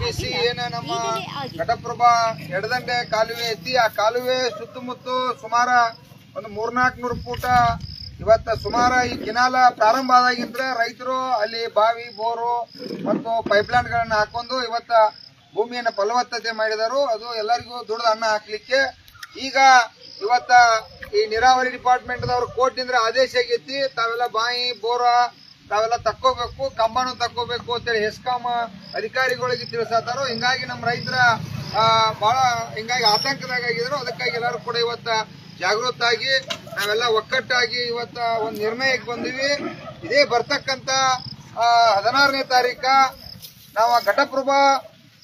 ಆಗಿಸಿ ಏನ ನಮ್ಮ ಘಟಪ್ರಭಾ ಎಡದಂಡೆ ಕಾಲುವೆ ಐತಿ ಆ ಕಾಲುವೆ ಸುತ್ತಮುತ್ತ ಸುಮಾರ ಒಂದು 300-400 ಫೂಟ ಇವತ್ತ ಸುಮಾರ ಈ ಕಿನಾಲ ಪ್ರಾರಂಭ ಆದಾಗಿಂದ್ರ ರೈತರು ಅಲ್ಲಿ ಬಾವಿ ಬೋರು ಮತ್ತು ಪೈಪ್ಲೈನ್ ಗಳನ್ನ ಹಾಕೊಂಡು ಇವತ್ತ ಭೂಮಿಯನ್ನ ಫಲವತ್ತತೆ ಮಾಡಿದರು. ಅದು ಎಲ್ಲರಿಗೂ ದುಡ್ಡು ಅನ್ನ ಹಾಕ್ಲಿಕ್ಕೆ ಈಗ ಇವತ್ತ ಈ ನೀರಾವರಿ ಡಿಪಾರ್ಟ್ಮೆಂಟ್ ದವರು ಕೋರ್ಟ್ನಿಂದ ಆದೇಶ ಆಗೈತಿ, ತಾವೆಲ್ಲ ಬಾಯಿ ಬೋರ ತಾವೆಲ್ಲ ತಕ್ಕೋಬೇಕು, ಕಂಬಾನು ತಕ್ಕೋಬೇಕು ಅಂತೇಳಿ ಹೆಸ್ಕಾಂ ಅಧಿಕಾರಿಗಳಿಗೆ ತಿಳಿಸತ್ತಾರೋ. ಹಿಂಗಾಗಿ ನಮ್ಮ ರೈತರ ಬಹಳ ಹಿಂಗಾಗಿ ಆತಂಕದಾಗ ಆಗಿದ್ರು. ಅದಕ್ಕಾಗಿ ಎಲ್ಲರೂ ಕೂಡ ಇವತ್ತ ಜಾಗೃತಾಗಿ ನಾವೆಲ್ಲ ಒಕ್ಕಟ್ಟಾಗಿ ಇವತ್ತ ಒಂದು ನಿರ್ಣಯಕ್ಕೆ ಬಂದಿವಿ. ಇದೇ ಬರ್ತಕ್ಕಂತ 16ನೇ ತಾರೀಕ ನಾವು ಘಟಪ್ರಭಾ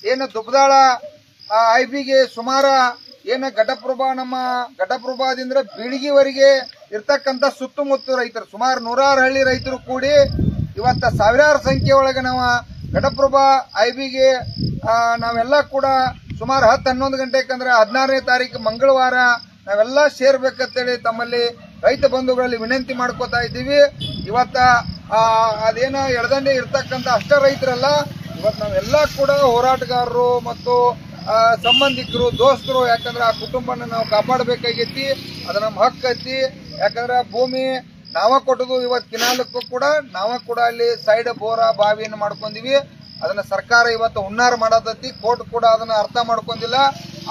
ಏನು ದುಬ್ಬದಾಳ ಐಬಿಗೆ ಸುಮಾರ ಏನು ಘಟಪ್ರಭಾ ನಮ್ಮ ಘಟಪ್ರಭಾದಿಂದ ಬೀಳಿಗೆವರೆಗೆ ಇರ್ತಕ್ಕಂಥ ಸುತ್ತಮುತ್ತ ರೈತರು ಸುಮಾರು 100 ಹಳ್ಳಿ ರೈತರು ಕೂಡಿ ಇವತ್ತ ಸಾವಿರಾರು ಸಂಖ್ಯೆ ಒಳಗೆ ನಾವು ಘಟಪ್ರಭಾ ಐಬಿಗೆ ನಾವೆಲ್ಲ ಕೂಡ ಸುಮಾರು 10-11 ಗಂಟೆಗೆ ಅಂದ್ರೆ 16ನೇ ತಾರೀಕು ಮಂಗಳವಾರ ನಾವೆಲ್ಲ ಸೇರ್ಬೇಕಂತೇಳಿ ತಮ್ಮಲ್ಲಿ ರೈತ ಬಂಧುಗಳಲ್ಲಿ ವಿನಂತಿ ಮಾಡ್ಕೋತಾ ಇದ್ದೀವಿ. ಇವತ್ತ ಅದೇನ ಎಡದಂಡೆ ಇರ್ತಕ್ಕಂಥ ಅಷ್ಟ ರೈತರಲ್ಲ, ಇವತ್ತು ನಾವೆಲ್ಲ ಕೂಡ ಹೋರಾಟಗಾರರು ಮತ್ತು ಸಂಬಂಧಿಕರು ದೋಸ್ತರು. ಯಾಕಂದ್ರೆ ಆ ಕುಟುಂಬನ ನಾವು ಕಾಪಾಡಬೇಕಾಗೈತಿ, ಅದು ನಮ್ಮ ಹಕ್ಕು ಐತಿ. ಯಾಕಂದ್ರೆ ಭೂಮಿ ನಾವ ಕೊಟ್ಟದು, ಇವತ್ತು ಕಿನಾಲಕ್ಕೂ ಕೂಡ ನಾವ ಕೂಡ ಅಲ್ಲಿ ಸೈಡ್ ಬೋರ ಬಾವಿಯನ್ನು ಮಾಡ್ಕೊಂಡಿವಿ. ಅದನ್ನ ಸರ್ಕಾರ ಇವತ್ತು ಹುನ್ನಾರ ಮಾಡತೈತಿ, ಕೋರ್ಟ್ ಕೂಡ ಅದನ್ನ ಅರ್ಥ ಮಾಡ್ಕೊಂಡಿಲ್ಲ,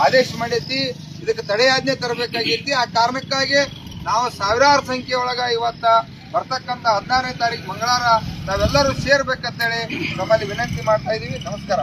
ಆದೇಶ ಮಾಡೈತಿ. ಇದಕ್ಕೆ ತಡೆಯಾಜ್ಞೆ ತರಬೇಕಾಗೈತಿ. ಆ ಕಾರಣಕ್ಕಾಗಿ ನಾವು ಸಾವಿರಾರು ಸಂಖ್ಯೆ ಒಳಗ ಇವತ್ತ ಬರ್ತಕ್ಕಂಥ 16ನೇ ತಾರೀಕು ಮಂಗಳವಾರ ನಾವೆಲ್ಲರೂ ಸೇರ್ಬೇಕಂತೇಳಿ ನಮ್ಮಲ್ಲಿ ವಿನಂತಿ ಮಾಡ್ತಾ ಇದೀವಿ. ನಮಸ್ಕಾರ.